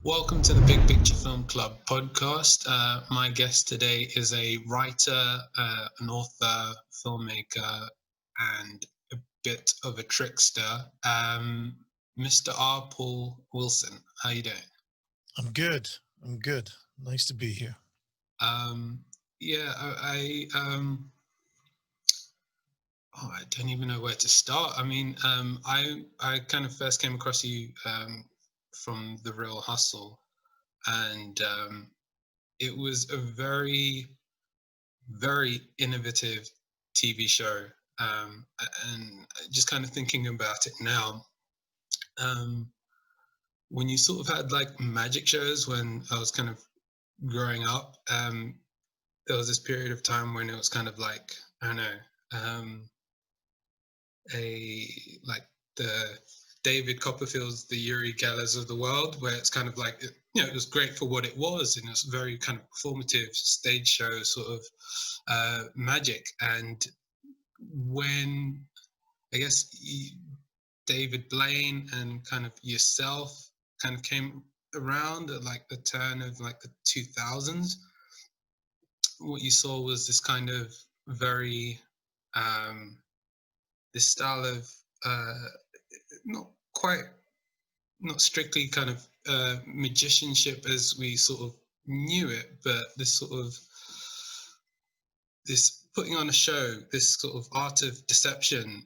Welcome to the Big Picture Film Club podcast. My guest today is a writer, an author, filmmaker, and a bit of a trickster, Mr. R. Paul Wilson. How you doing? I'm good. I'm good. Nice to be here. Um, yeah, I don't even know where to start. I kind of first came across you from The Real Hustle, and it was a very innovative TV show. And just kind of thinking about it now, um, when you sort of had like magic shows when I was kind of growing up, there was this period of time when it was kind of like, I don't know, um, a like the David Copperfields, the Yuri Gellers of the world, where it's kind of like, it was great for what it was, and it was very kind of performative stage show sort of magic. And when I guess David Blaine and kind of yourself kind of came around at like the turn of like the 2000s, what you saw was this kind of very um, this style of not quite not strictly kind of magicianship as we sort of knew it, but this sort of this putting on a show, this sort of art of deception,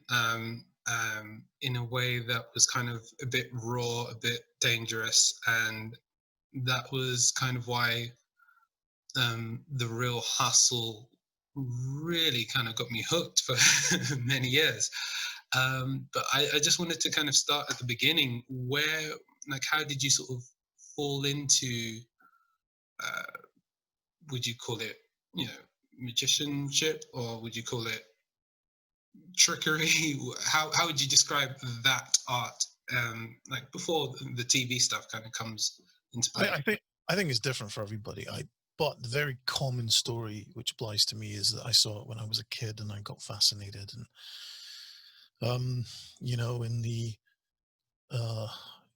in a way that was kind of a bit raw, a bit dangerous, and that was kind of why the Real Hustle really kind of got me hooked for many years. But I just wanted to kind of start at the beginning. Like, how did you sort of fall into? Uh, would you call it, you know, magicianship, or would you call it trickery? How would you describe that art? Like before the TV stuff kind of comes into I, play. I think I think it's different for everybody. But the very common story which applies to me is that I saw it when I was a kid and I got fascinated. And um, in the uh,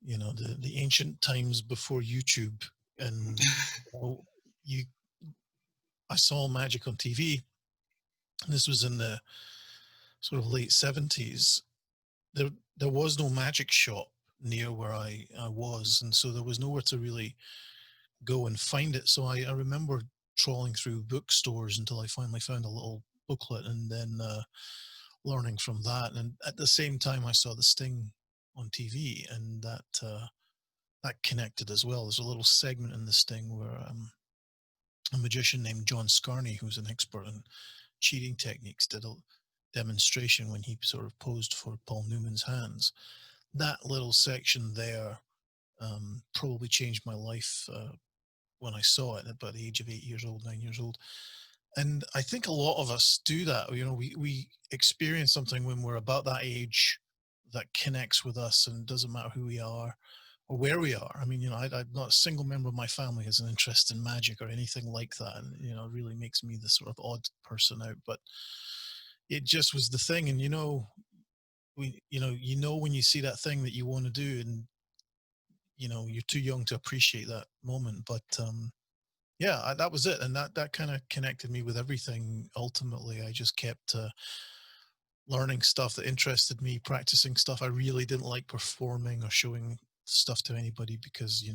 the ancient times before YouTube, and you know, you I saw magic on TV. This was in the sort of late '70s. There was no magic shop near where I was, and so there was nowhere to really go and find it. So I remember trawling through bookstores until I finally found a little booklet, and then learning from that. And at the same time, I saw The Sting on TV, and that connected as well. There's a little segment in The Sting where a magician named John Scarney, who's an expert in cheating techniques, did a demonstration when he sort of posed for Paul Newman's hands. That little section there probably changed my life when I saw it at about the age of 8 years old, 9 years old. And I think a lot of us do that. We experience something when we're about that age that connects with us, and it doesn't matter who we are or where we are. I mean, I'm not a single member of my family has an interest in magic or anything like that. And, it really makes me the sort of odd person out. But it just was the thing. And, when you see that thing that you want to do, and, you're too young to appreciate that moment. But, yeah, that was it, and that kind of connected me with everything. Ultimately, I just kept learning stuff that interested me, practicing stuff. I really didn't like performing or showing stuff to anybody because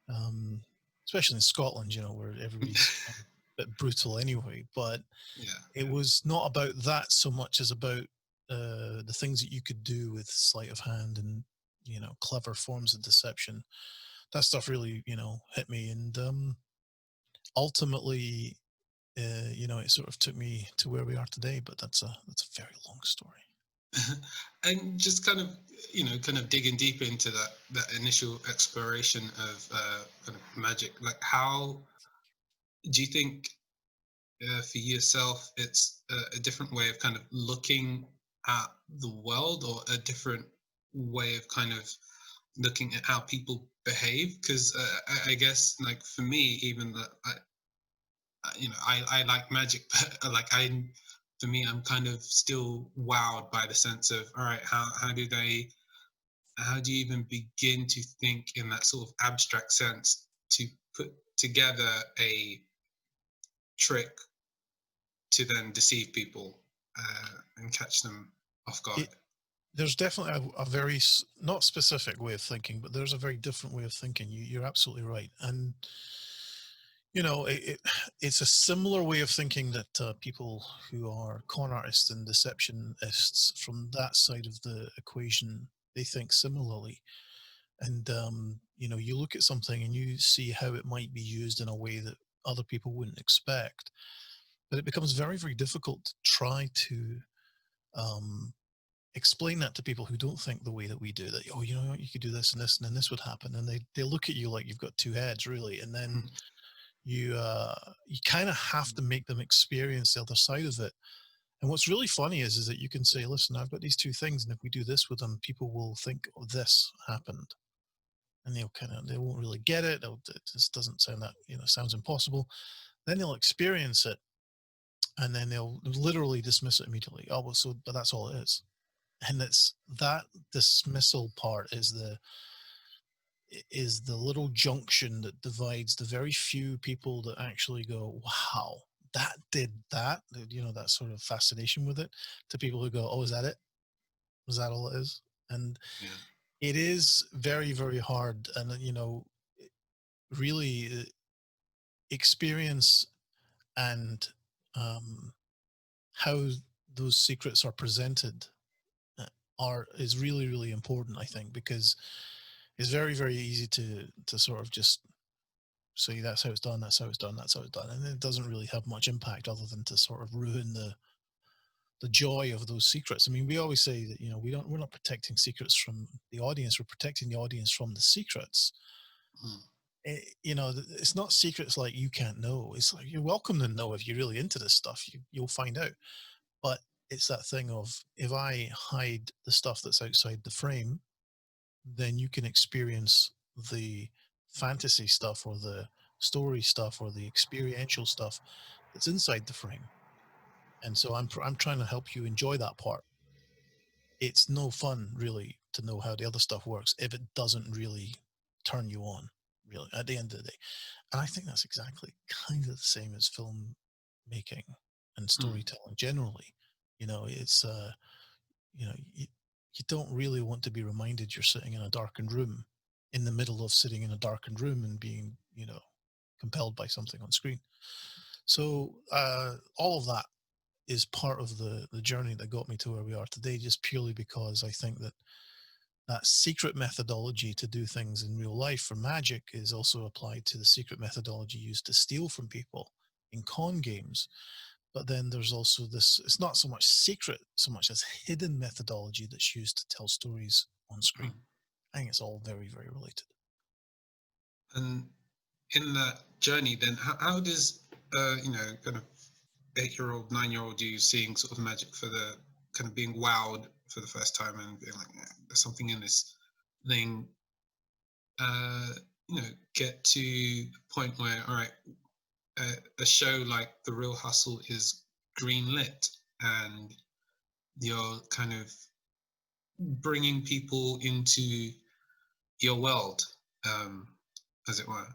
um, especially in Scotland, where everybody's a bit brutal anyway. But Yeah. it was not about that so much as about the things that you could do with sleight of hand and clever forms of deception. That stuff really hit me, and ultimately it sort of took me to where we are today, but that's a very long story. And just kind of kind of digging deeper into that initial exploration of kind of magic, like how do you think for yourself it's a different way of kind of looking at the world, or a different way of kind of looking at how people behave? Because I guess like for me, even that I like magic, but like for me, I'm kind of still wowed by the sense of, all right, how do they how do you even begin to think in that sort of abstract sense to put together a trick to then deceive people and catch them off guard? It There's definitely a very not specific way of thinking, but there's a very different way of thinking. You're absolutely right, and it's a similar way of thinking that people who are con artists and deceptionists from that side of the equation, they think similarly. And you look at something and you see how it might be used in a way that other people wouldn't expect, but it becomes very, very difficult to try to um, explain that to people who don't think the way that we do. That, oh, you know what, you could do this and this, and then this would happen, and they look at you like you've got two heads, really. And then you kind of have to make them experience the other side of it. And what's really funny is that you can say, listen, I've got these two things, and if we do this with them, people will think, oh, this happened, and they won't really get it. It just doesn't sound that, sounds impossible. Then they'll experience it, and then they'll literally dismiss it immediately. Oh, well, but that's all it is. And it's that dismissal part is the little junction that divides the very few people that actually go, wow, that did that, that sort of fascination with it, to people who go, oh, is that it? Is that all it is? And Yeah. it is very, very hard. And, really experience and um, how those secrets are presented uh, is really, really important, I think, because it's very, very easy to sort of just say that's how it's done, that's how it's done, that's how it's done, and it doesn't really have much impact other than to sort of ruin the joy of those secrets. I mean, we always say that we're not protecting secrets from the audience, we're protecting the audience from the secrets. Mm, It's not secrets like you can't know. It's like you're welcome to know if you're really into this stuff. You'll find out. But it's that thing of if I hide the stuff that's outside the frame, then you can experience the fantasy stuff or the story stuff or the experiential stuff that's inside the frame. And so I'm trying to help you enjoy that part. It's no fun really to know how the other stuff works if it doesn't really turn you on, really, at the end of the day. And I think that's exactly kind of the same as film making and mm, storytelling generally. It's you don't really want to be reminded you're sitting in a darkened room in the middle of sitting in a darkened room and being, compelled by something on screen. So all of that is part of the journey that got me to where we are today, just purely because I think that that secret methodology to do things in real life for magic is also applied to the secret methodology used to steal from people in con games. But then there's also this, it's not so much secret so much as hidden methodology that's used to tell stories on screen. mm. I think it's all very, very related. And in that journey, then how does kind of 8-year-old, 9-year-old you seeing sort of magic for the kind of being wowed for the first time and being like, "Yeah, there's something in this thing," uh, get to a point where, all right, a show like The Real Hustle is green lit and you're kind of bringing people into your world, um, as it were.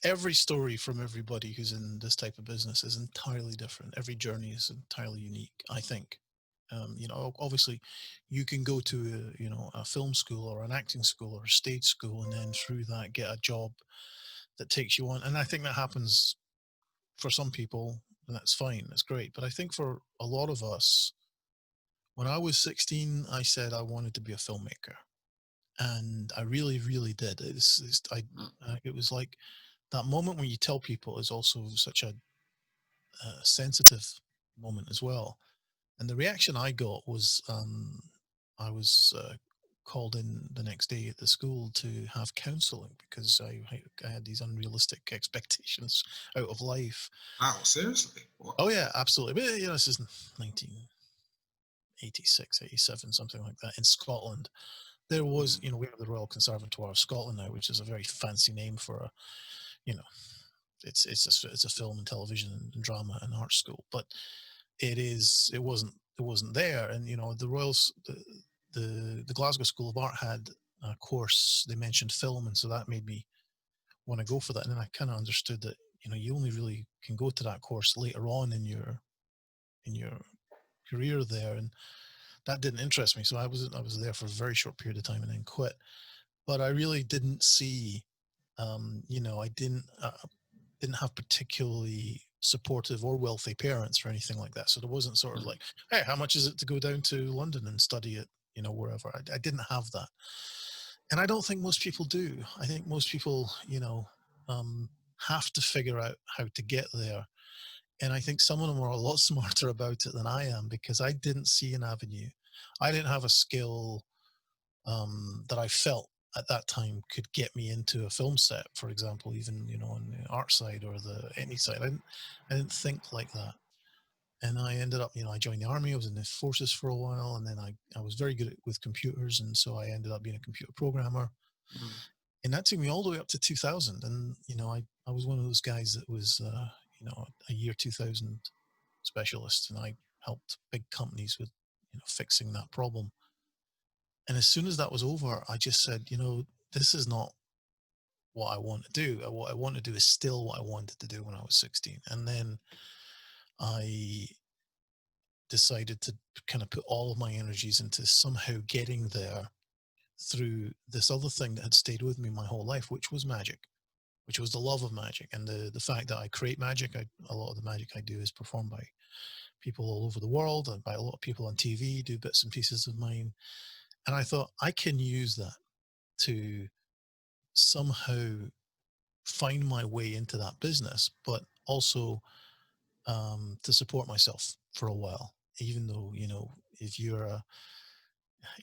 Every story from everybody who's in this type of business is entirely different. Every journey is entirely unique, I think. Obviously, you can go to a film school or an acting school or a stage school, and then through that get a job that takes you on. And I think that happens for some people, and that's fine. That's great. But I think for a lot of us, when I was 16, I said I wanted to be a filmmaker, and I really, really did. Mm, It was like that moment when you tell people is also such a sensitive moment as well. And the reaction I got was I was called in the next day at the school to have counseling because I had these unrealistic expectations out of life. wow, seriously? What? Oh yeah, absolutely. But this is 1986, 87, something like that in Scotland. There was, Mm, we have the Royal Conservatoire of Scotland now, which is a very fancy name for a, you know, it's a film and television and drama and art school, but it wasn't there. And the Royals, the Glasgow School of Art had a course. They mentioned film, and so that made me want to go for that. And then I kind of understood that you only really can go to that course later on in your career there, and that didn't interest me. So I was there for a very short period of time and then quit. But I really didn't see, I didn't have particularly supportive or wealthy parents or anything like that. So there wasn't sort of mm, like, hey, how much is it to go down to London and study it, wherever. I didn't have that. And I don't think most people do. I think most people, um, have to figure out how to get there. And I think some of them are a lot smarter about it than I am, because I didn't see an avenue. I didn't have a skill that I felt at that time could get me into a film set, for example, even on the art side or the any side. I didn't think like that, and I ended up, I joined the army. I was in the forces for a while, and then I was very good with computers, and so I ended up being a computer programmer, mm, and that took me all the way up to 2000. And I was one of those guys that was a year 2000 specialist, and I helped big companies with fixing that problem. And as soon as that was over, I just said, this is not what I want to do. What I want to do is still what I wanted to do when I was 16. And then I decided to kind of put all of my energies into somehow getting there through this other thing that had stayed with me my whole life, which was magic, which was the love of magic. And the fact that I create magic. A lot of the magic I do is performed by people all over the world and by a lot of people on TV, do bits and pieces of mine. And I thought I can use that to somehow find my way into that business, but also to support myself for a while. Even though if you're a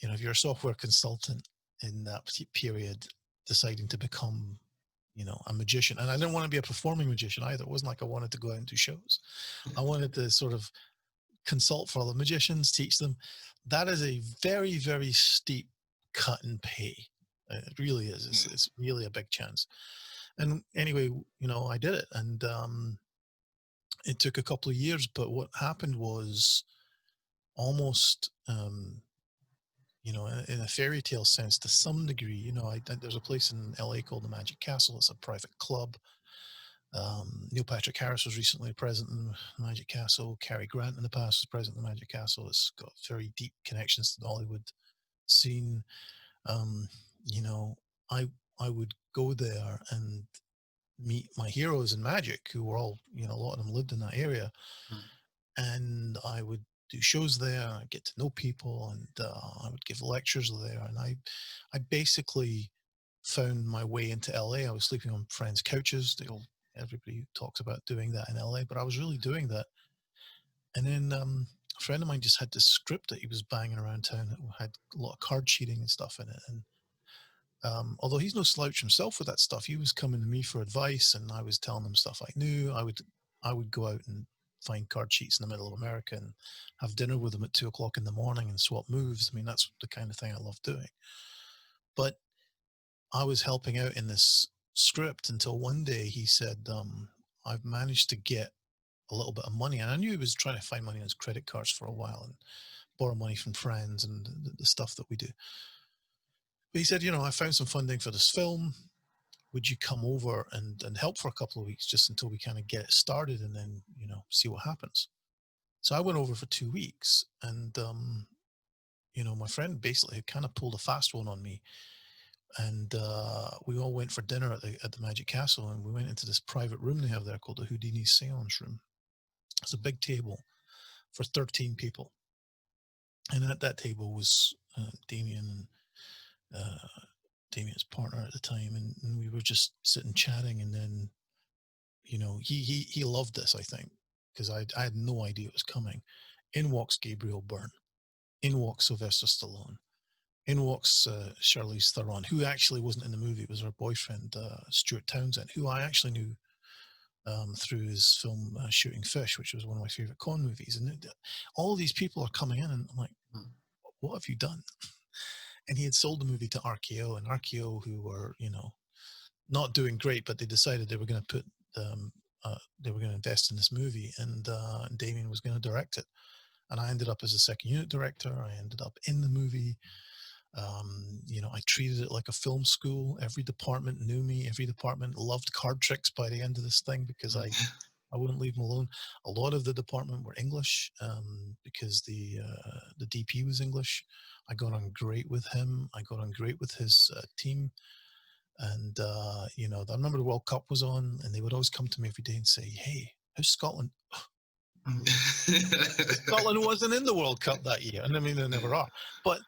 if you're a software consultant in that period, deciding to become a magician, and I didn't want to be a performing magician either. It wasn't like I wanted to go out and do shows. I wanted to sort of consult for other magicians, teach them. That is a very, very steep cut in pay. It really is. yeah, It's really a big chance. And anyway, I did it, and it took a couple of years. But what happened was almost, in a fairy tale sense, to some degree. There's a place in LA called the Magic Castle. It's a private club. Neil Patrick Harris was recently president of the Magic Castle. Cary Grant in the past was president of the Magic Castle. It's got very deep connections to the Hollywood scene. Um, you know, I I would go there and meet my heroes in magic, who were all, a lot of them lived in that area, mm, and I would do shows there. I get to know people, and I would give lectures there, and I basically found my way into LA. I was sleeping on friends' couches. Everybody talks about doing that in LA, but I was really doing that. And then a friend of mine just had this script that he was banging around town that had a lot of card cheating and stuff in it. And although he's no slouch himself with that stuff, he was coming to me for advice, and I was telling him stuff I knew. I would go out and find card cheats in the middle of America and have dinner with them at 2 o'clock in the morning and swap moves. I mean, that's the kind of thing I love doing. But I was helping out in this script until one day he said, I've managed to get a little bit of money. And I knew he was trying to find money on his credit cards for a while and borrow money from friends and the stuff that we do. But he said, I found some funding for this film. Would you come over and help for a couple of weeks just until we kind of get it started, and then, see what happens? So I went over for 2 weeks, and, my friend basically had kind of pulled a fast one on me. And we all went for dinner at the Magic Castle, and we went into this private room they have there called the Houdini Seance Room. It's a big table for 13 people, and at that table was Damien and Damien's partner at the time, and we were just sitting chatting. And then, he loved this, I think, because I had no idea it was coming. In walks Gabriel Byrne. In walks Sylvester Stallone. In walks Charlize Theron, who actually wasn't in the movie. It was her boyfriend, Stuart Townsend, who I actually knew through his film Shooting Fish, which was one of my favorite Con movies. And all these people are coming in, and I'm like, mm, what have you done? And he had sold the movie to RKO, and RKO, who were, not doing great, but they decided they were going to they were going to invest in this movie, and Damien was going to direct it. and I ended up as a second unit director. I ended up in the movie. I treated it like a film school. Every department knew me. Every department loved card tricks by the end of this thing because I wouldn't leave them alone. A lot of the department were English because the DP was English. I got on great with him. I got on great with his team. And I remember the World Cup was on, and they would always come to me every day and say, "Hey, how's Scotland?" Scotland wasn't in the World Cup that year, and I mean they never are. But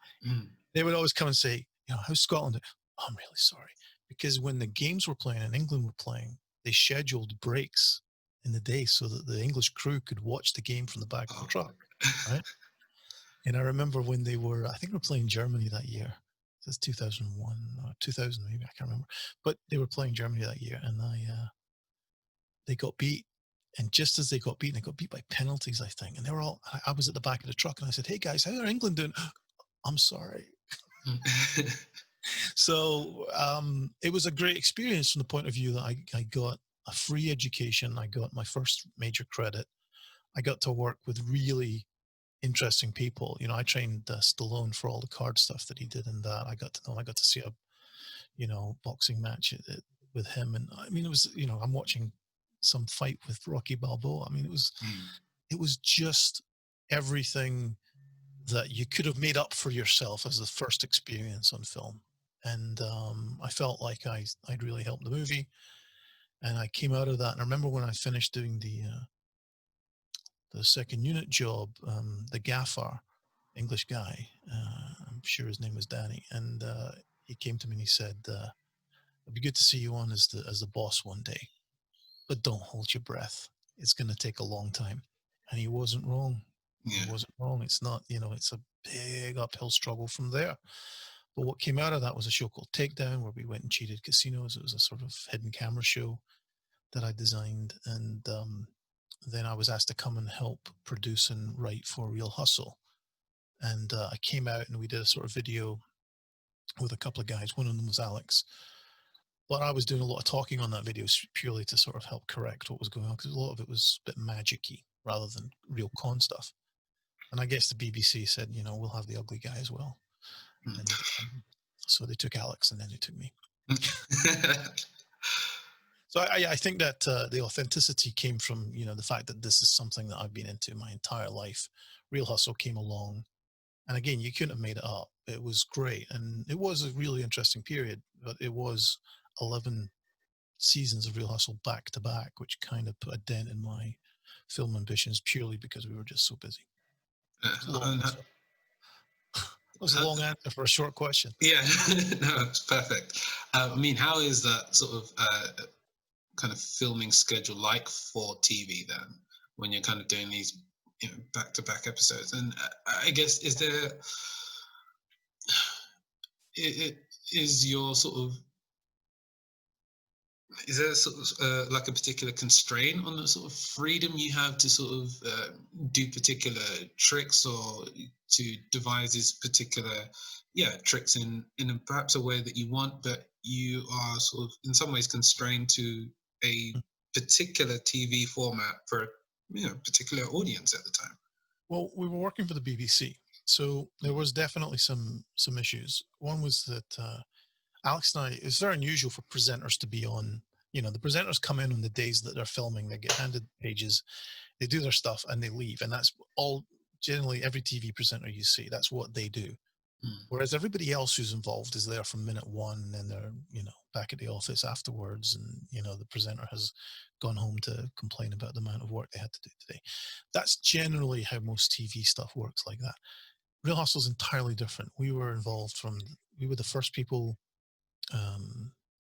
they would always come and say, "How's Scotland?" "Oh, I'm really sorry," because when the games were playing and England were playing, they scheduled breaks in the day so that the English crew could watch the game from the back of the Oh, truck, right? And I remember when they were, I think they were playing Germany that year. That's 2001 or 2000, maybe I can't remember. But they were playing Germany that year, and they got beat. And just as they got beaten, they got beat by penalties, I think. And they were all, I was at the back of the truck, and I said, "Hey guys, how are England doing?" "I'm sorry." So it was a great experience from the point of view that I got a free education. I got my first major credit. I got to work with really interesting people. I trained Stallone for all the card stuff that he did in that. I got to know, I got to see a, boxing match with him. And I mean, it was, I'm watching some fight with Rocky Balboa. I mean, it was just everything that you could have made up for yourself as the first experience on film. And I felt like I'd really helped the movie. And I came out of that. And I remember when I finished doing the second unit job, the gaffer, English guy, I'm sure his name was Danny, and he came to me and he said, "It'd be good to see you on as the boss one day, but don't hold your breath. It's going to take a long time." And he wasn't wrong. He yeah. wasn't wrong. It's not, it's a big uphill struggle from there. But what came out of that was a show called Takedown, where we went and cheated casinos. It was a sort of hidden camera show that I designed. And then I was asked to come and help produce and write for Real Hustle. And I came out and we did a sort of video with a couple of guys. One of them was Alex. But I was doing a lot of talking on that video purely to sort of help correct what was going on, because a lot of it was a bit magic-y rather than real con stuff. And I guess the BBC said, we'll have the ugly guy as well. And so they took Alex and then they took me. So I think that the authenticity came from, the fact that this is something that I've been into my entire life. Real Hustle came along. And again, you couldn't have made it up. It was great. And it was a really interesting period, but it was 11 seasons of Real Hustle back to back, which kind of put a dent in my film ambitions purely because we were just so busy. It was a long And answer. It was a long answer for a short question. yeah, no, it's perfect. I mean, how is that sort of kind of filming schedule like for TV then, when you're kind of doing these back-to-back episodes? And I guess it is your sort of is there sort of like a particular constraint on the sort of freedom you have to sort of do particular tricks or to devise these particular tricks in perhaps a way that you want, but you are sort of in some ways constrained to a particular TV format for particular audience at the time? Well, we were working for the BBC, so there was definitely some issues. One was that Alex and I, it's very unusual for presenters to be on. The presenters come in on the days that they're filming, they get handed pages, they do their stuff, and they leave. And that's all, generally, every TV presenter you see, that's what they do. Mm, Whereas everybody else who's involved is there from minute one, and they're, back at the office afterwards. And, the presenter has gone home to complain about the amount of work they had to do today. That's generally how most TV stuff works like that. Real Hustle is entirely different. We were the first people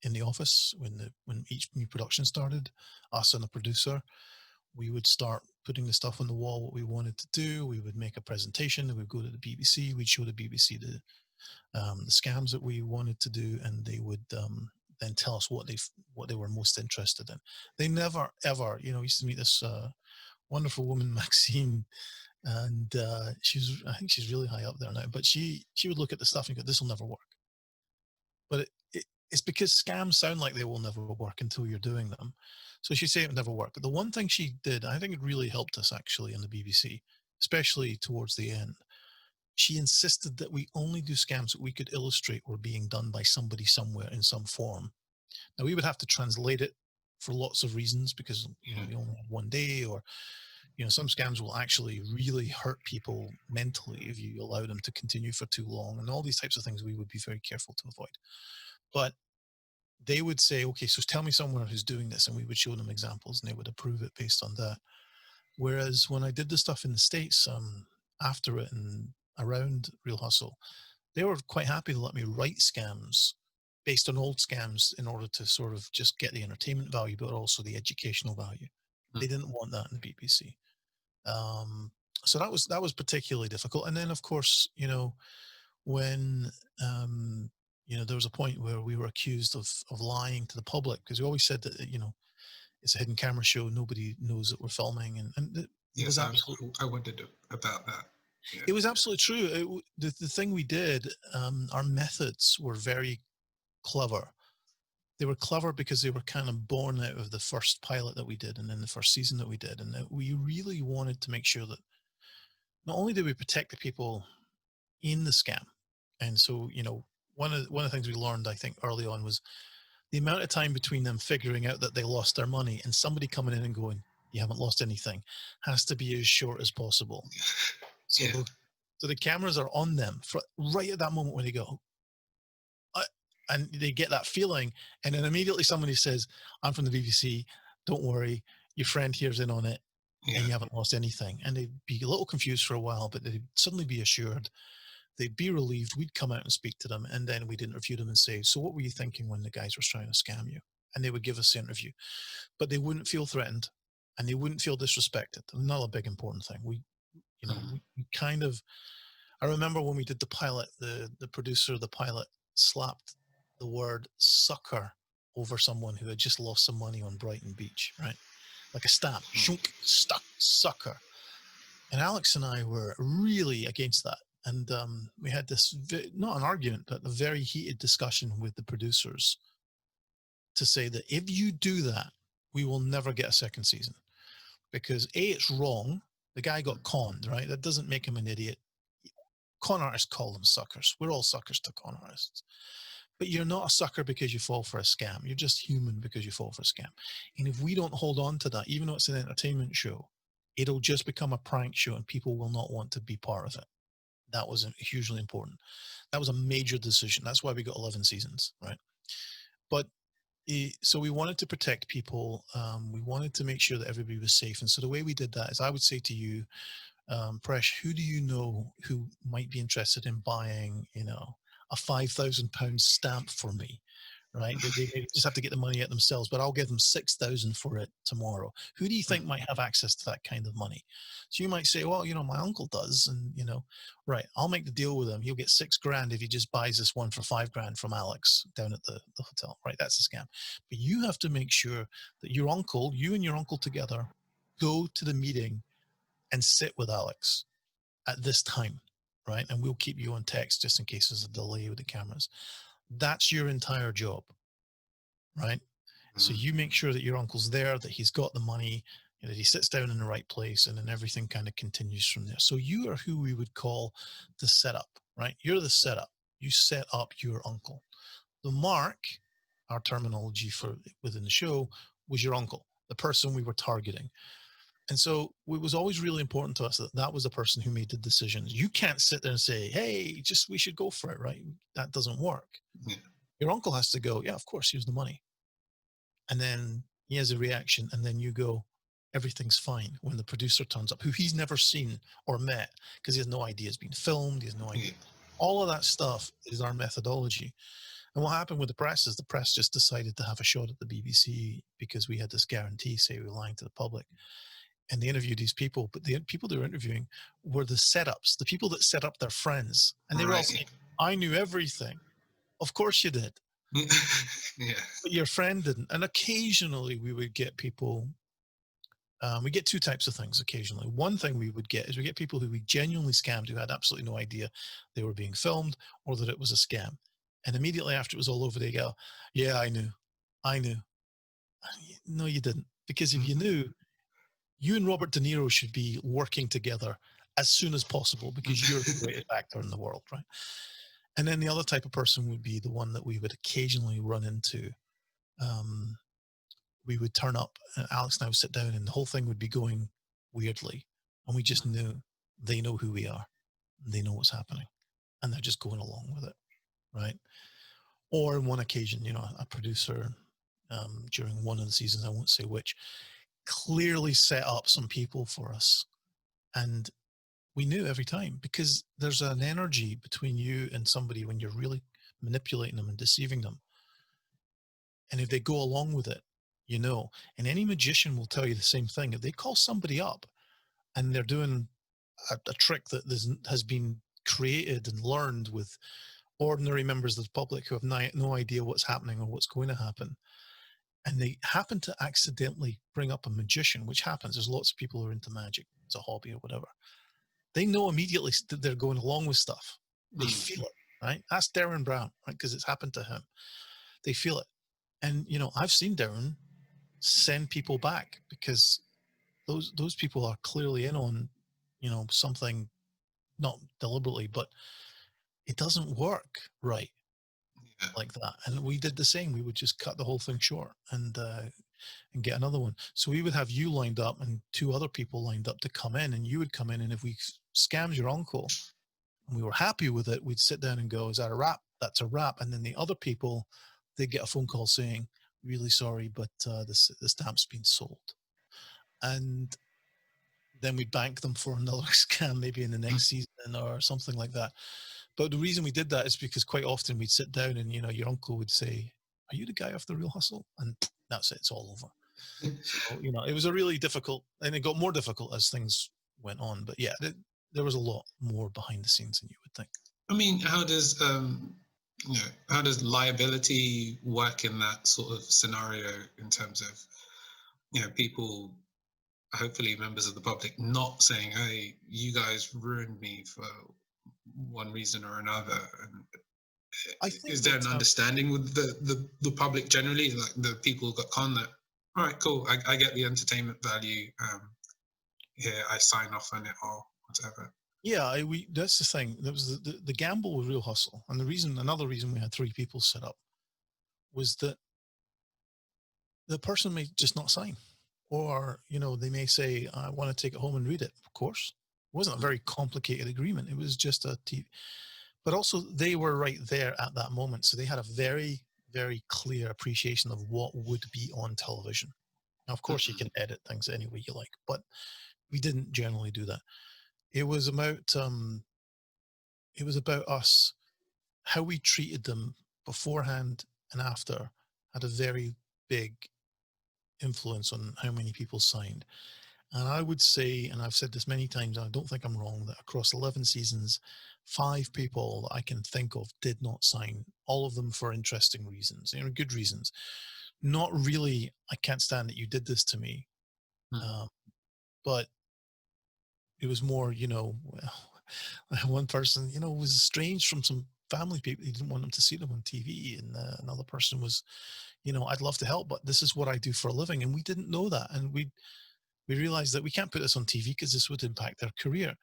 in the office when each new production started. Us and the producer, we would start putting the stuff on the wall, what we wanted to do. We would make a presentation. We'd go to the BBC. We'd show the BBC the scams that we wanted to do, and they would then tell us what they were most interested in. They never ever, we used to meet this wonderful woman, Maxine, and I think she's really high up there now. But she would look at the stuff and go, "This will never work." But it's because scams sound like they will never work until you're doing them. So she'd say it would never work. But the one thing she did, I think it really helped us actually in the BBC, especially towards the end. She insisted that we only do scams that we could illustrate were being done by somebody somewhere in some form. Now we would have to translate it for lots of reasons because we only had one day, or some scams will actually really hurt people mentally if you allow them to continue for too long, and all these types of things we would be very careful to avoid. But they would say, okay, so tell me someone who's doing this, and we would show them examples and they would approve it based on that. Whereas when I did the stuff in the States, after it and around Real Hustle, they were quite happy to let me write scams based on old scams in order to sort of just get the entertainment value, but also the educational value. They didn't want that in the BBC. Um, so that was particularly difficult. And then, of course, when there was a point where we were accused of lying to the public, because we always said that it's a hidden camera show, nobody knows that we're filming, and it was Yes, absolutely I wondered about that. Yeah. it was absolutely true. The thing we did, our methods were very clever. They were clever because they were kind of born out of the first pilot that we did and then the first season that we did, and that we really wanted to make sure that not only did we protect the people in the scam, and so one of the things we learned, I think, early on was the amount of time between them figuring out that they lost their money and somebody coming in and going, "You haven't lost anything," has to be as short as possible. Yeah. So, so the cameras are on them for right at that moment when they go, uh, and they get that feeling, and then immediately somebody says, "I'm from the BBC. Don't worry, your friend here's in on it, and Yeah. you haven't lost anything." And they'd be a little confused for a while, but they'd suddenly be assured. They'd be relieved. We'd come out and speak to them, and then we'd interview them and say, "So, what were you thinking when the guys were trying to scam you?" And they would give us the interview, but they wouldn't feel threatened, and they wouldn't feel disrespected. Another big important thing. We kind of. I remember when we did the pilot, the producer of the pilot slapped the word "sucker" over someone who had just lost some money on Brighton Beach, right? Like a stamp, shunk, stuck, sucker. And Alex and I were really against that. And we had this, not an argument, but a very heated discussion with the producers to say that if you do that, we will never get a second season. Because A, it's wrong. The guy got conned, right? That doesn't make him an idiot. Con artists call them suckers. We're all suckers to con artists. But you're not a sucker because you fall for a scam. You're just human because you fall for a scam. And if we don't hold on to that, even though it's an entertainment show, it'll just become a prank show and people will not want to be part of it. That was hugely important. That was a major decision. That's why we got 11 seasons, right? But so we wanted to protect people. We wanted to make sure that everybody was safe. And so the way we did that is I would say to you, Presh, who do you know who might be interested in buying, a £5,000 stamp for me? Right? They maybe just have to get the money out themselves, but I'll give them 6,000 for it tomorrow. Who do you think might have access to that kind of money? So you might say, well, my uncle does, and right, I'll make the deal with him. He'll get 6 grand if he just buys this one for 5 grand from Alex down at the hotel. Right? That's a scam. But you have to make sure that you and your uncle together go to the meeting and sit with Alex at this time, right? And we'll keep you on text just in case there's a delay with the cameras. That's your entire job, right? So you make sure that your uncle's there, that he's got the money, that he sits down in the right place, and then everything kind of continues from there. So you are who we would call the setup, right? You're the setup. You set up your uncle. The mark, our terminology for within the show, was your uncle, the person we were targeting. And so it was always really important to us that that was the person who made the decisions. You can't sit there and say, hey, just we should go for it, right? That doesn't work. Yeah. Your uncle has to go, yeah, of course, here's the money. And then he has a reaction, and then you go, everything's fine when the producer turns up, who he's never seen or met because he has no idea it's been filmed. He has no idea. Yeah. All of that stuff is our methodology. And what happened with the press is the press just decided to have a shot at the BBC because we had this guarantee, say we were lying to the public. And they interviewed these people, but the people they were interviewing were the setups, the people that set up their friends. And they were all saying, I knew everything. Of course you did. Yeah. But your friend didn't. And occasionally we would get people, we get 2 types of things occasionally. One thing we would get is we get people who we genuinely scammed who had absolutely no idea they were being filmed or that it was a scam. And immediately after it was all over, they go, yeah, I knew. No, you didn't. Because if you knew, you and Robert De Niro should be working together as soon as possible because you're the greatest actor in the world, right? And then the other type of person would be the one that we would occasionally run into. Um, we would turn up, and Alex and I would sit down, and the whole thing would be going weirdly, and we just knew they know who we are, they know what's happening, and they're just going along with it, right? Or on one occasion, a producer during one of the seasons, I won't say which, clearly set up some people for us, and we knew every time because there's an energy between you and somebody when you're really manipulating them and deceiving them. And if they go along with it, and any magician will tell you the same thing. If they call somebody up and they're doing a trick that has been created and learned with ordinary members of the public who have no idea what's happening or what's going to happen, and they happen to accidentally bring up a magician, which happens. There's lots of people who are into magic as a hobby or whatever. They know immediately that they're going along with stuff. They feel it, right? Ask Darren Brown, right? Because it's happened to him. They feel it. And, I've seen Darren send people back because those people are clearly in on, something, not deliberately, but it doesn't work right Yeah. like that. And we did the same. We would just cut the whole thing short and get another one. So we would have you lined up and two other people lined up to come in, and you would come in. And if we scammed your uncle and we were happy with it, we'd sit down and go, "Is that a wrap?" That's a wrap. And then the other people, they'd get a phone call saying, "Really sorry, but the stamp's been sold." And then we'd bank them for another scam maybe in the next season or something like that. But the reason we did that is because quite often we'd sit down and, your uncle would say, "Are you the guy off The Real Hustle?" And that's it. It's all over. So, it was a really difficult, and it got more difficult as things went on. But yeah, there was a lot more behind the scenes than you would think. I mean, how does liability work in that sort of scenario in terms of people, hopefully members of the public, not saying, "Hey, you guys ruined me for one reason or another." And I think is there that an understanding with the public generally, like the people who got con, that all right, cool, I get the entertainment value, here, I sign off on it or whatever. yeah, that's the thing. That was the gamble with Real Hustle, and another reason we had three people set up was that the person may just not sign, or they may say, "I want to take it home and read it." Of course, it wasn't a very complicated agreement. It was just a TV. But also, they were right there at that moment, so they had a very, very clear appreciation of what would be on television. Now, of course, you can edit things any way you like, but we didn't generally do that. It was about us, how we treated them beforehand and after had a very big influence on how many people signed. And I would say, and I've said this many times, and I don't think I'm wrong, that across 11 seasons, 5 people that I can think of did not sign, all of them for interesting reasons, good reasons. Not really, "I can't stand that you did this to me." Mm. Um, but it was more, one person, was estranged from some family people. He didn't want them to see them on TV. And another person was, "I'd love to help, but this is what I do for a living." And we didn't know that. And we realized that we can't put this on TV because this would impact their career.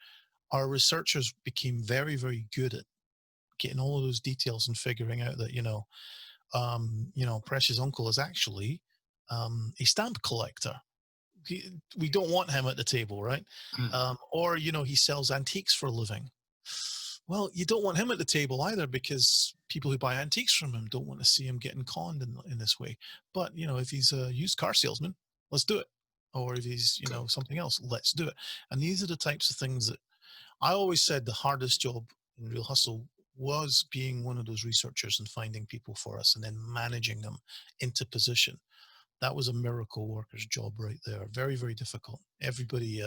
Our researchers became very, very good at getting all of those details and figuring out that, Precious uncle is actually a stamp collector. We don't want him at the table, right? Mm. Or, he sells antiques for a living. Well, you don't want him at the table either because people who buy antiques from him don't want to see him getting conned in this way. But, if he's a used car salesman, let's do it. Or if he's, Okay. something else, let's do it. And these are the types of things that I always said the hardest job in Real Hustle was being one of those researchers and finding people for us and then managing them into position. That was a miracle worker's job right there. Very, very difficult. Everybody,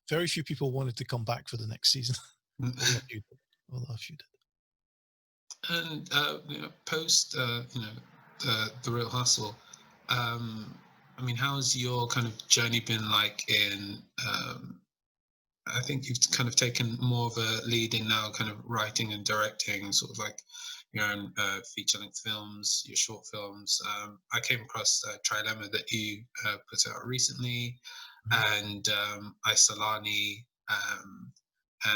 very few people wanted to come back for the next season. Only a few did. Only a few did. And post the Real Hustle, I mean, how's your kind of journey been like in? I think you've kind of taken more of a lead in now, kind of writing and directing, sort of like your own feature-length films, your short films. I came across Trilemma that you put out recently, Mhm. and Isolani. um,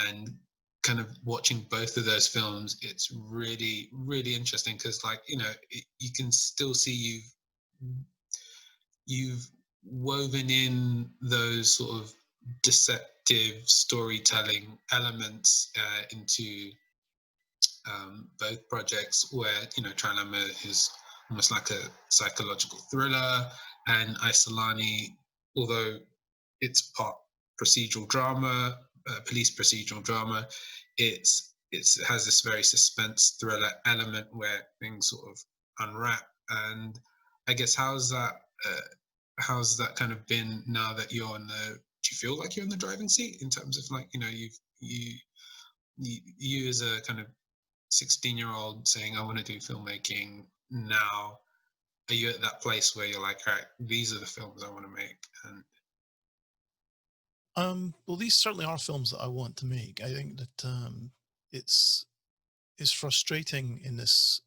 and kind of watching both of those films, it's really really interesting because, like, you can still see you've woven in those sort of deceptive storytelling elements into both projects, where Trilemma is almost like a psychological thriller, and Isolani, although it's part procedural drama, police procedural drama, it has this very suspense thriller element where things sort of unwrap. And I guess uh, how's that kind of been now that you're on the do you feel like you're in the driving seat in terms of, like, you as a kind of 16-year-old saying, I want to do filmmaking now? Are you at that place where you're like, all right, these are the films I want to make? And Well, these certainly are films that I want to make. I think that it's it's frustrating in this.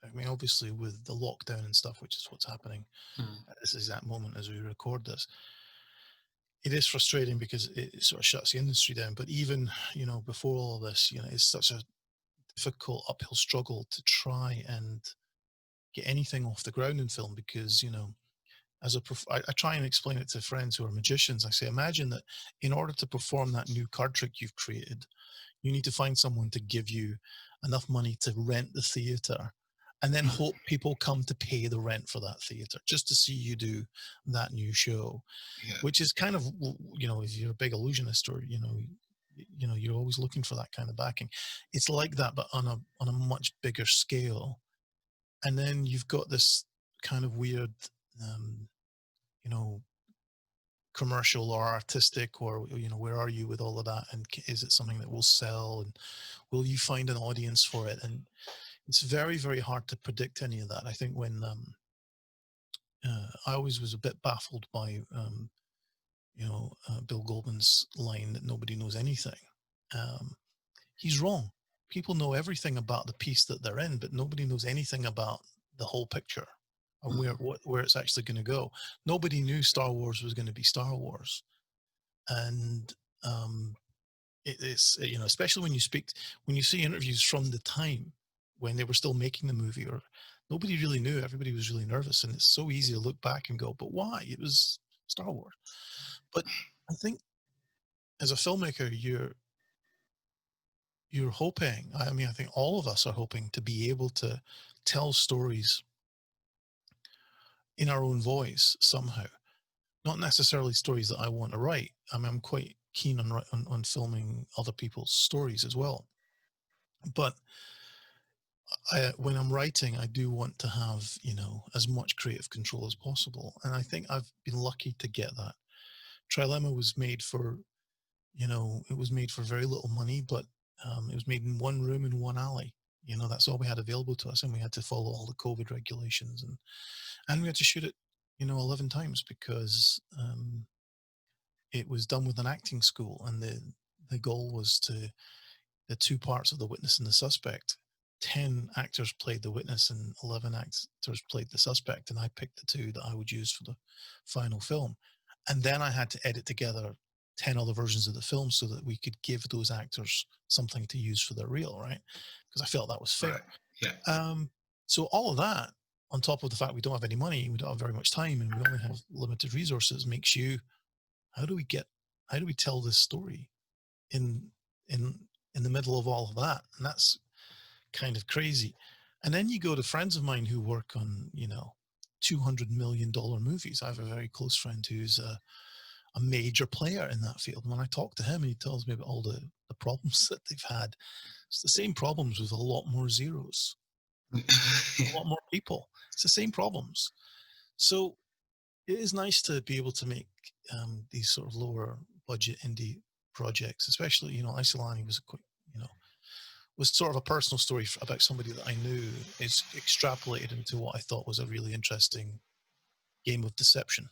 I mean, obviously, with the lockdown and stuff, which is what's happening mm, at this exact moment as we record this, it is frustrating because it sort of shuts the industry down. But even before all of this, it's such a difficult uphill struggle to try and get anything off the ground in film because I try and explain it to friends who are magicians. I say, imagine that in order to perform that new card trick you've created, you need to find someone to give you enough money to rent the theater and then hope people come to pay the rent for that theater just to see you do that new show, yeah, which is kind of, if you're a big illusionist or, you're always looking for that kind of backing. It's like that, but on a much bigger scale. And then you've got this kind of weird, um, you know, commercial or artistic, or where are you with all of that, and is it something that will sell, and will you find an audience for it? And it's very very hard to predict any of that. I think when I always was a bit baffled by Bill Goldman's line that nobody knows anything. um, he's wrong. People know everything about the piece that they're in, but nobody knows anything about the whole picture and mm, where it's actually going to go. Nobody knew Star Wars was going to be Star Wars. And um, it's especially when you see interviews from the time when they were still making the movie, or nobody really knew. Everybody was really nervous, and it's so easy to look back and go, but why? It was Star Wars. But I think as a filmmaker, you're hoping, I mean, I think all of us are hoping to be able to tell stories in our own voice somehow. Not necessarily stories that I want to write. I mean, I'm quite keen on filming other people's stories as well. But when I'm writing, I do want to have, as much creative control as possible. And I think I've been lucky to get that. Trilemma was made for, it was made for very little money, but it was made in one room in one alley. That's all we had available to us. And we had to follow all the COVID regulations, and we had to shoot it, 11 times because it was done with an acting school. And the goal was to the two parts of the witness and the suspect. 10 actors played the witness and 11 actors played the suspect. And I picked the two that I would use for the final film. And then I had to edit together 10 other versions of the film so that we could give those actors something to use for their reel, right? Because I felt that was right, fair. yeah, Um, so all of that, on top of the fact we don't have any money, we don't have very much time, and we only have limited resources, makes you, how do we get, how do we tell this story in in in the middle of all of that? And that's kind of crazy. And then you go to friends of mine who work on $200 million movies. I have a very close friend who's a major player in that field. And when I talk to him, he tells me about all the problems that they've had. It's the same problems with a lot more zeros, a yeah, lot more people. It's the same problems. So it is nice to be able to make these sort of lower budget indie projects, especially, Isolani was a quick, you know, was sort of a personal story about somebody that I knew. It's extrapolated into what I thought was a really interesting game of deception,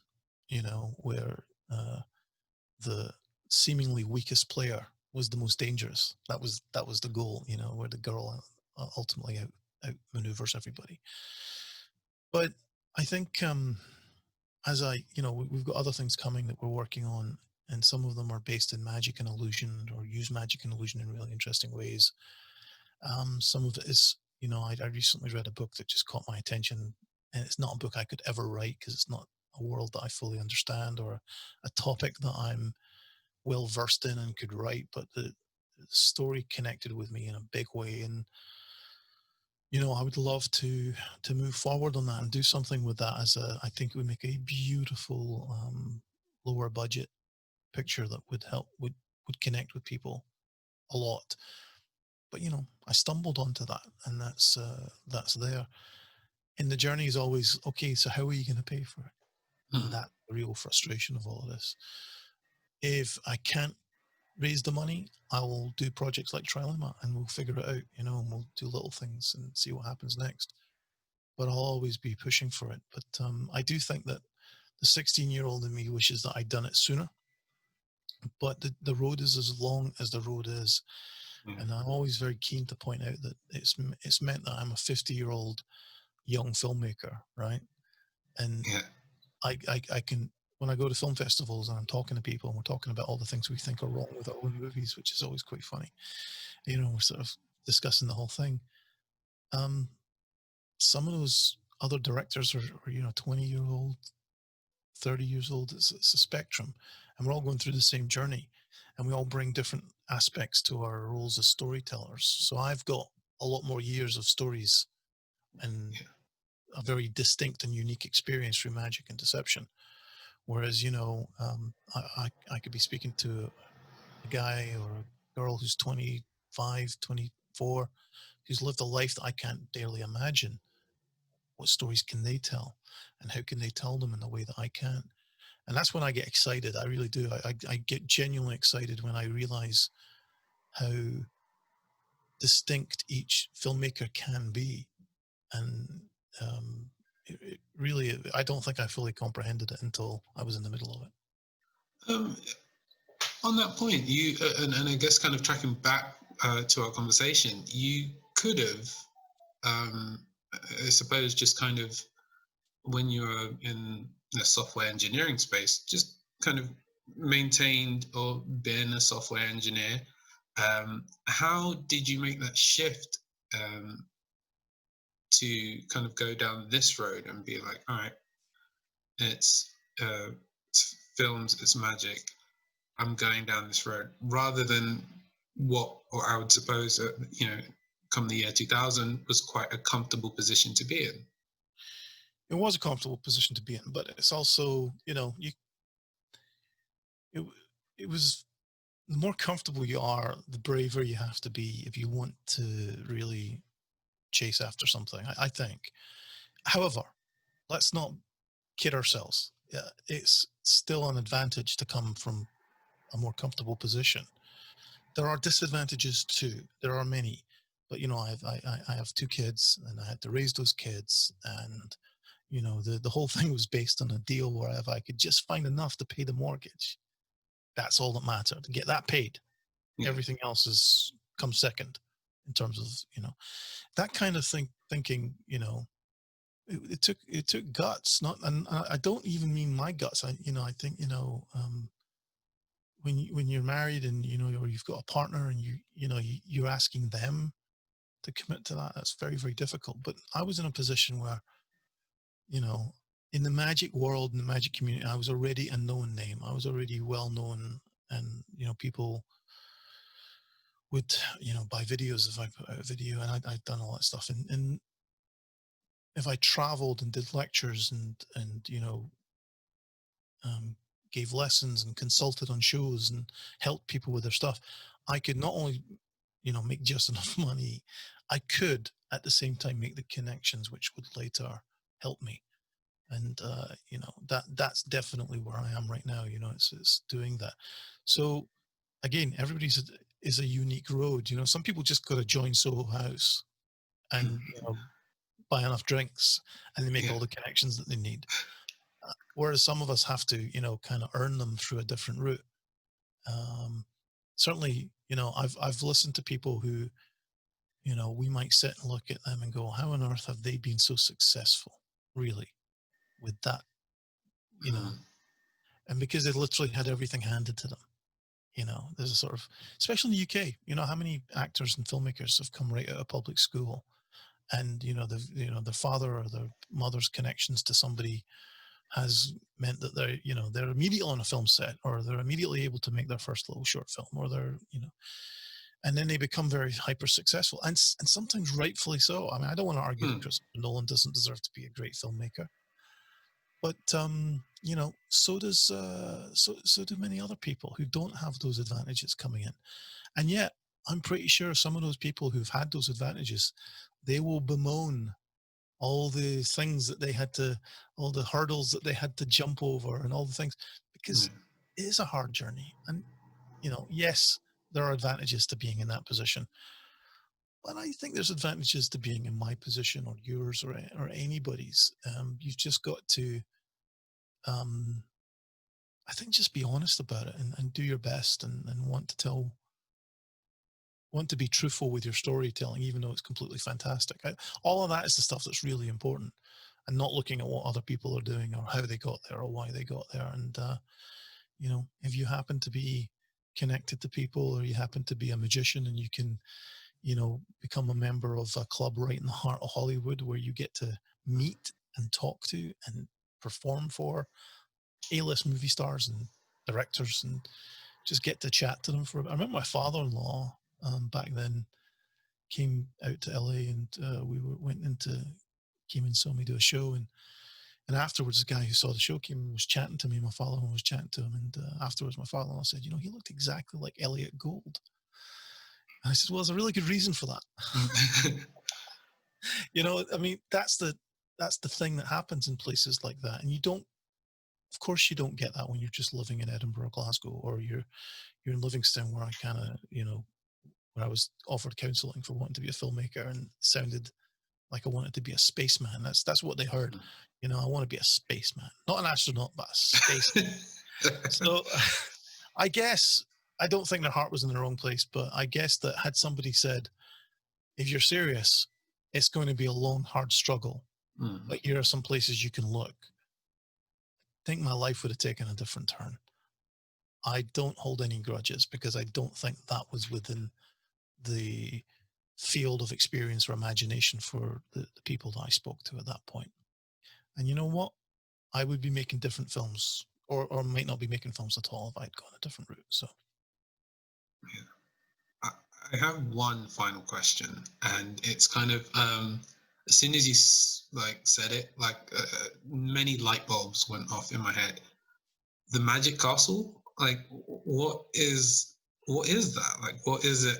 where the seemingly weakest player was the most dangerous. That was the goal, where the girl ultimately outmaneuvers everybody. But I think as we've got other things coming that we're working on. and some of them are based in magic and illusion, or use magic and illusion in really interesting ways. Some of it is, I recently read a book that just caught my attention, and it's not a book I could ever write because it's not a world that I fully understand, or a topic that I'm well versed in and could write. But the story connected with me in a big way, and I would love to move forward on that and do something with that. I think it would make a beautiful lower budget picture that would connect with people a lot. But I stumbled onto that, and that's there. And the journey is always, okay, so how are you going to pay for it? And Mm. that's the real frustration of all of this. If I can't raise the money, I will do projects like Trilemma, and we'll figure it out, and we'll do little things and see what happens next. But I'll always be pushing for it. But I do think that the 16-year-old in me wishes that I'd done it sooner. But the road is as long as the road is. Yeah. And I'm always very keen to point out that it's meant that I'm a 50-year-old young filmmaker, right? And Yeah. I can, when I go to film festivals and I'm talking to people and we're talking about all the things we think are wrong with our own movies, which is always quite funny. We're sort of discussing the whole thing. Um, some of those other directors are 20-year-old, 30 years old. It's a spectrum, and we're all going through the same journey, and we all bring different aspects to our roles as storytellers. So I've got a lot more years of stories and Yeah. a very distinct and unique experience through magic and deception. Whereas, I could be speaking to a guy or a girl who's 25, 24, who's lived a life that I can't barely imagine. What stories can they tell? And how can they tell them in the way that I can't? And that's when I get excited. I really do. I get genuinely excited when I realize how distinct each filmmaker can be. And it really, I don't think I fully comprehended it until I was in the middle of it. Um, on that point, and I guess kind of tracking back to our conversation, you could have, I suppose, just kind of when you're in the software engineering space, just kind of maintained or been a software engineer. How did you make that shift um, to kind of go down this road and be like, all right, it's, it's films, it's magic. I'm going down this road rather than what, or I would suppose, come the year 2000 was quite a comfortable position to be in. It was a comfortable position to be in, but it's also, it, it was, the more comfortable you are, the braver you have to be if you want to really chase after something, I think. However, let's not kid ourselves. It's still an advantage to come from a more comfortable position. There are disadvantages too. There are many, but I have two kids, and I had to raise those kids, and the whole thing was based on a deal where if I could just find enough to pay the mortgage, that's all that mattered. To get that paid, Yeah. everything else is comes second in terms of that kind of thinking. It took guts, not, and I don't even mean my guts. I think when you're married, and or you've got a partner, and you're asking them to commit to that. That's very, very difficult. But I was in a position where, you know in the magic world, in the magic community, I was already a known name. I was already well known, and people would buy videos if I put out a video, and I'd done all that stuff. And if I traveled and did lectures, and gave lessons and consulted on shows and helped people with their stuff, I could not only make just enough money, I could at the same time make the connections which would later help me. And that's definitely where I am right now. It's doing that. So again, everybody's is a unique road. Some people just got to join Soho House and buy enough drinks, and they make Yeah. all the connections that they need. Whereas some of us have to, kind of earn them through a different route. Um, Certainly, I've listened to people who, we might sit and look at them and go, how on earth have they been so successful, really, with that, you know? Mm. and because they literally had everything handed to them. There's a sort of, especially in the UK, how many actors and filmmakers have come right out of public school, and the father or the mother's connections to somebody has meant that they're immediately on a film set, or they're immediately able to make their first little short film, or and then they become very hyper successful, and sometimes rightfully so. I mean, I don't want to argue that Mm, Christopher Nolan doesn't deserve to be a great filmmaker, but so do many other people who don't have those advantages coming in. And yet, I'm pretty sure some of those people who've had those advantages, they will bemoan all the things that they had to, all the hurdles that they had to jump over, and all the things, because yeah. it is a hard journey. And yes, there are advantages to being in that position, but I think there's advantages to being in my position, or yours, or anybody's. You've just got to, um, I think, just be honest about it, and do your best, and want to be truthful with your storytelling, even though it's completely fantastic. All of that is the stuff that's really important, and not looking at what other people are doing, or how they got there, or why they got there. And if you happen to be connected to people, or you happen to be a magician, and you can, become a member of a club right in the heart of Hollywood, where you get to meet and talk to and perform for A-list movie stars and directors, and just get to chat to them for. I remember my father-in-law, back then, came out to LA, and went into came and saw me do a show, and afterwards, the guy who saw the show came and was chatting to me. My father-in-law was chatting to him, and afterwards, my father-in-law said, he looked exactly like Elliot Gould. And I said, well, there's a really good reason for that. I mean, that's the thing that happens in places like that, and of course, you don't get that when you're just living in Edinburgh, Glasgow, or you're in Livingston, where I kind of, where I was offered counselling for wanting to be a filmmaker, and it sounded like I wanted to be a spaceman. That's what they heard. I want to be a spaceman, not an astronaut, but a space. So I guess, I don't think their heart was in the wrong place, but I guess that had somebody said, if you're serious, it's going to be a long, hard struggle, Mm, but here are some places you can look, I think my life would have taken a different turn. I don't hold any grudges, because I don't think that was within the field of experience or imagination for the people that I spoke to at that point. And you know what? I would be making different films, or might not be making films at all, if I'd gone a different route. So, yeah. I, I have one final question, and it's kind of as soon as you like said it, like many light bulbs went off in my head. The Magic Castle, like what is that? Like, what is it?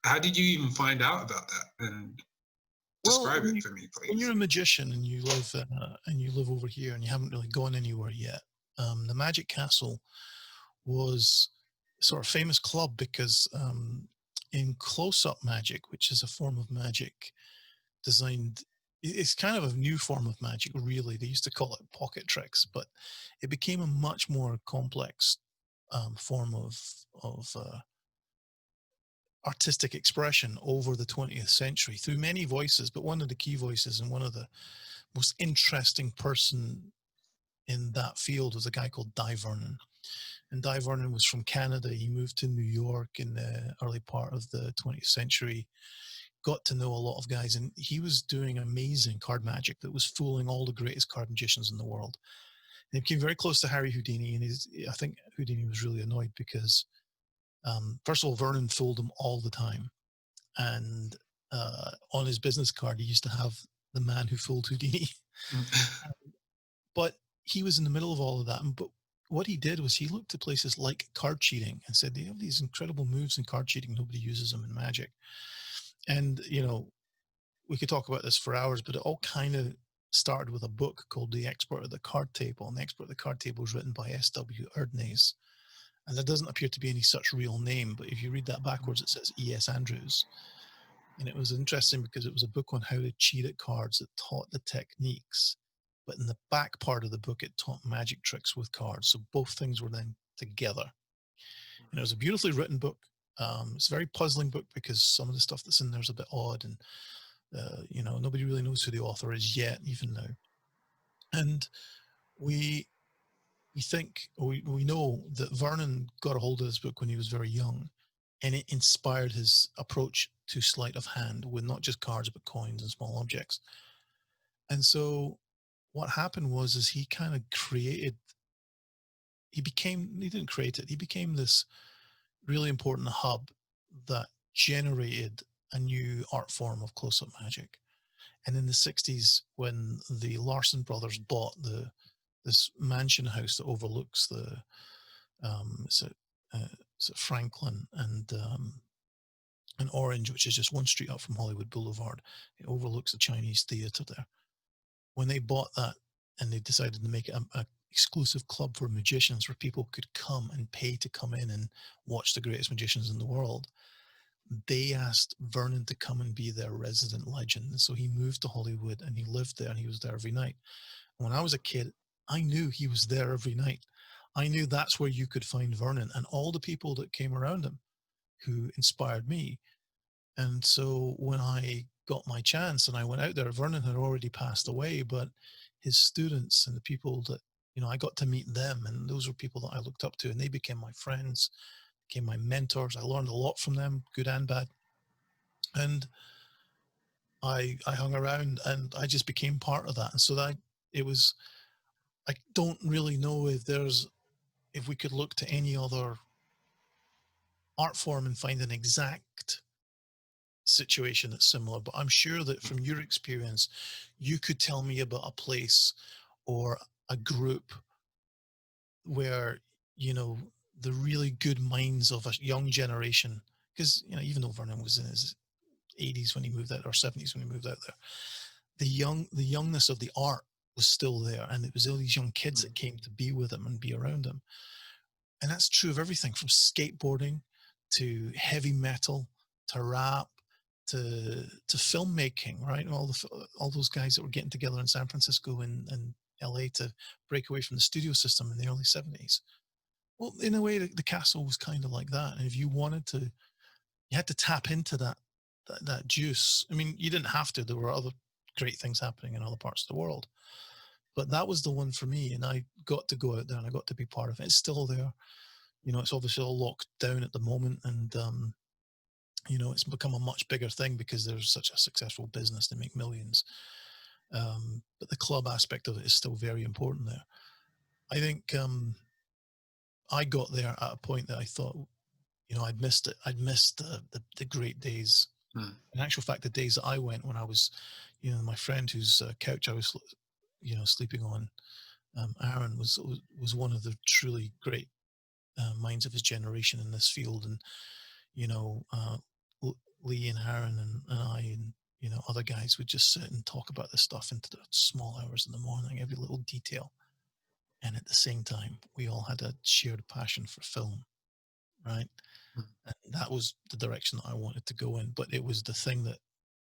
How did you even find out about that? And well, describe it for me, when you're please. a magician, and you live over here, and you haven't really gone anywhere yet, the Magic Castle was a sort of famous club, because in close-up magic, which is a form of magic designed, it's kind of a new form of magic, really. They used to call it pocket tricks, but it became a much more complex form of artistic expression over the 20th century, through many voices. But one of the key voices, and one of the most interesting person in that field, was a guy called Di Vernon. And Di Vernon was from Canada. He moved to New York in the early part of the 20th century, got to know a lot of guys, and he was doing amazing card magic that was fooling all the greatest card magicians in the world. And he became very close to Harry Houdini, and I think Houdini was really annoyed, because first of all, Vernon fooled him all the time, and on his business card, he used to have the man who fooled Houdini. But he was in the middle of all of that. But what he did was, he looked at places like card cheating and said, they have these incredible moves in card cheating. Nobody uses them in magic. And, we could talk about this for hours, but it all kind of started with a book called The Expert of the Card Table. And The Expert of the Card Table was written by S.W. Erdnase. And there doesn't appear to be any such real name, but if you read that backwards, it says E.S. Andrews. And it was interesting, because it was a book on how to cheat at cards that taught the techniques. But in the back part of the book, it taught magic tricks with cards. So both things were then together. And it was a beautifully written book. It's a very puzzling book, because some of the stuff that's in there is a bit odd, and nobody really knows who the author is yet, even now. And we we think, we know that Vernon got a hold of this book when he was very young, and it inspired his approach to sleight of hand with not just cards but coins and small objects. And so what happened was is he kind of created, he didn't create it, he became this really important hub that generated a new art form of close-up magic. And in the 60s, when the Larson brothers bought this mansion house that overlooks the it's at, it's at Franklin and Orange, which is just one street up from Hollywood Boulevard. It overlooks the Chinese theater there. When they bought that and they decided to make it a exclusive club for magicians where people could come and pay to come in and watch the greatest magicians in the world, they asked Vernon to come and be their resident legend. And so he moved to Hollywood and he lived there and he was there every night. When I was a kid, I knew he was there every night. I knew that's where you could find Vernon and all the people that came around him who inspired me. And so when I got my chance and I went out there, Vernon had already passed away, but his students and the people that, I got to meet them. And those were people that I looked up to and they became my friends, became my mentors. I learned a lot from them, good and bad. And I hung around and I just became part of that. And so that it was, I don't really know if we could look to any other art form and find an exact situation that's similar, but I'm sure that from your experience, you could tell me about a place or a group where, you know, the really good minds of a young generation, because, even though Vernon was in his 80s when he moved out or 70s when he moved out there, the youngness of the art was still there. And it was all these young kids that came to be with him and be around him. And that's true of everything from skateboarding to heavy metal to rap to filmmaking, right? And all those guys that were getting together in San Francisco and LA to break away from the studio system in the early 70s. Well, in a way, the castle was kind of like that. And if you wanted to, you had to tap into that juice. I mean, you didn't have to. There were other great things happening in other parts of the world, but that was the one for me. And I got to go out there and I got to be part of it. It's still there. It's obviously all locked down at the moment, and it's become a much bigger thing because there's such a successful business. They make millions, but the club aspect of it is still very important there. I think I got there at a point that I thought, I'd missed it. I'd missed the great days. In actual fact, the days that I went when I was, my friend whose couch I was, sleeping on, Aaron was one of the truly great minds of his generation in this field. And you know, uh, Lee and Aaron and I and other guys would just sit and talk about this stuff into the small hours in the morning, every little detail. And at the same time, we all had a shared passion for film, right? And that was the direction that I wanted to go in. But it was the thing that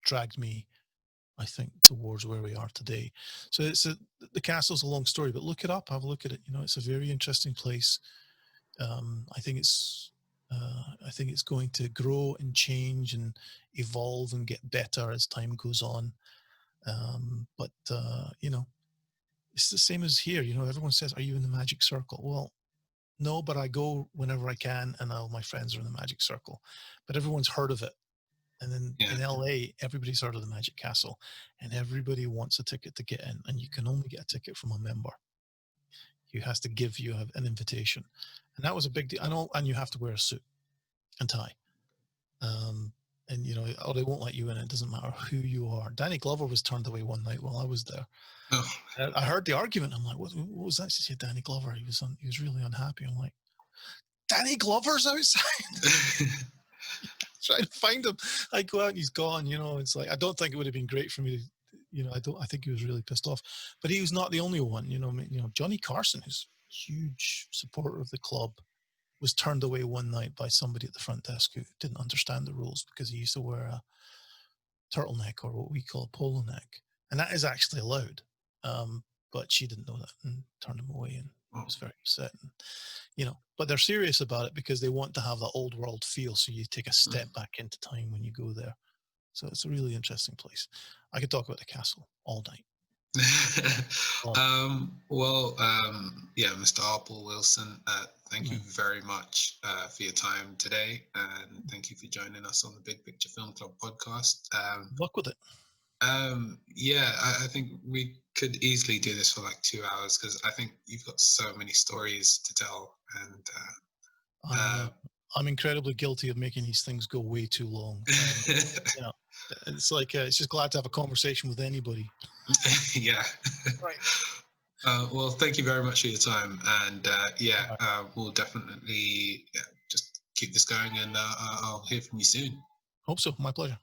dragged me, I think, towards where we are today. So the castle's a long story, but look it up, have a look at it. It's a very interesting place. I think it's going to grow and change and evolve and get better as time goes on. But it's the same as here. Everyone says, "Are you in the magic circle?" Well, no, but I go whenever I can, and all my friends are in the magic circle. But everyone's heard of it. And then in LA, everybody's heard of the Magic Castle, and everybody wants a ticket to get in, and you can only get a ticket from a member. He has to give you an invitation, and that was a big deal. And you have to wear a suit and tie. And they won't let you in. It doesn't matter who you are. Danny Glover was turned away one night while I was there. Oh. I heard the argument. I'm like, what was that? She said, Danny Glover. He was really unhappy. I'm like, Danny Glover's outside. Trying to find him. I go out and he's gone. It's like, I don't think it would have been great for me to, I think he was really pissed off. But he was not the only one. Johnny Carson, who's a huge supporter of the club, was turned away one night by somebody at the front desk who didn't understand the rules because he used to wear a turtleneck, or what we call a polo neck. And that is actually allowed. But she didn't know that and turned him away, and he was very upset. And, but they're serious about it because they want to have that old world feel. So you take a step back into time when you go there. So it's a really interesting place. I could talk about the castle all night. yeah, Mr. Paul Wilson, thank you Yeah. very much for your time today, and thank you for joining us on the Big Picture Film Club podcast. Good luck with it. Yeah, I think we could easily do this for like 2 hours because I think you've got so many stories to tell, and I'm uh, I'm incredibly guilty of making these things go way too long. You know, it's like it's just glad to have a conversation with anybody. yeah. Right. Well, thank you very much for your time, and yeah, All right. we'll definitely, yeah, just keep this going, and I'll hear from you soon. Hope so. My pleasure.